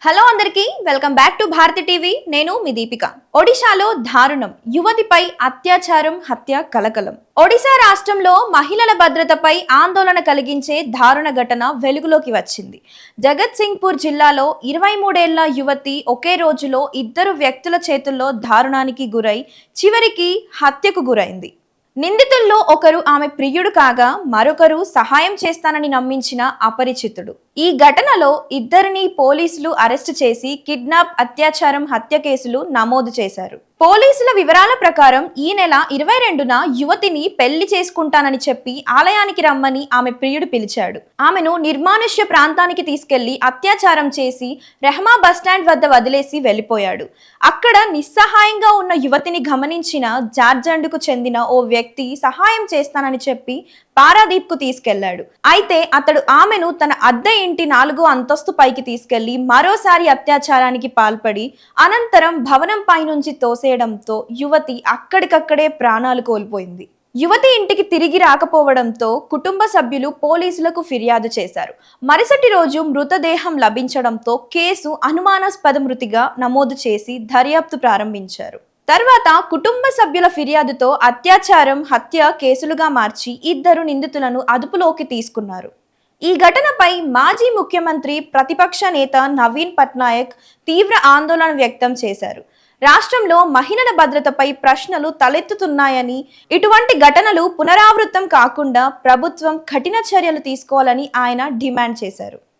Hello అందరికి welcome back to Bharati TV. నేను మీ దీపిక. ఒడిశాలో దారుణం, యువతిపై అత్యాచారం, హత్య కలకలం. ఒడిశా రాష్ట్రంలో మహిళల భద్రతపై ఆందోళన కలిగించే దారుణ ఘటన వెలుగులోకి వచ్చింది. జగత్ సింగ్పూర్ జిల్లాలో 23 ఏళ్ల యువతి ఒకే రోజులో 2 వ్యక్తుల చేతుల్లో దారుణానికి గురై చివరికి హత్యకు గురైంది. నిందితుల్లో ఒకరు ఆమె ప్రియుడు కాగా మరొకరు సహాయం చేస్తానని నమ్మించిన అపరిచితుడు. ఈ ఘటనలో ఇద్దరిని పోలీసులు అరెస్టు చేసి కిడ్నాప్, అత్యాచారం, హత్య కేసులు నమోదు చేశారు. పోలీసుల వివరాల ప్రకారం ఈ నెల 22న యువతిని పెళ్లి చేసుకుంటానని చెప్పి ఆలయానికి రమ్మని ఆమె ప్రియుడు పిలిచాడు. ఆమెను నిర్మానుష్య ప్రాంతానికి తీసుకెళ్లి అత్యాచారం చేసి రెహమా బస్టాండ్ వద్ద వదిలేసి వెళ్లిపోయాడు. అక్కడ నిస్సహాయంగా ఉన్న యువతిని గమనించిన జార్ఖండ్కు చెందిన ఓ వ్యక్తి సహాయం చేస్తానని చెప్పి పారాదీప్ కు తీసుకెళ్లాడు. అయితే అతడు ఆమెను తన అద్దె ఇంటి 4వ అంతస్తు పైకి తీసుకెళ్లి మరోసారి అత్యాచారానికి పాల్పడి అనంతరం భవనం పైనుంచి తోసేయడంతో యువతి అక్కడికక్కడే ప్రాణాలు కోల్పోయింది. యువతి ఇంటికి తిరిగి రాకపోవడంతో కుటుంబ సభ్యులు పోలీసులకు ఫిర్యాదు చేశారు. మరుసటి రోజు మృతదేహం లభించడంతో కేసు అనుమానాస్పద మృతిగా నమోదు చేసి దర్యాప్తు ప్రారంభించారు. తర్వాత కుటుంబ సభ్యుల ఫిర్యాదుతో అత్యాచారం, హత్య కేసులుగా మార్చి 2 నిందితులను అదుపులోకి తీసుకున్నారు. ఈ ఘటనపై మాజీ ముఖ్యమంత్రి, ప్రతిపక్ష నేత నవీన్ పట్నాయక్ తీవ్ర ఆందోళన వ్యక్తం చేశారు. రాష్ట్రంలో మహిళల భద్రతపై ప్రశ్నలు తలెత్తుతున్నాయని, ఇటువంటి ఘటనలు పునరావృతం కాకుండా ప్రభుత్వం కఠిన చర్యలు తీసుకోవాలని ఆయన డిమాండ్ చేశారు.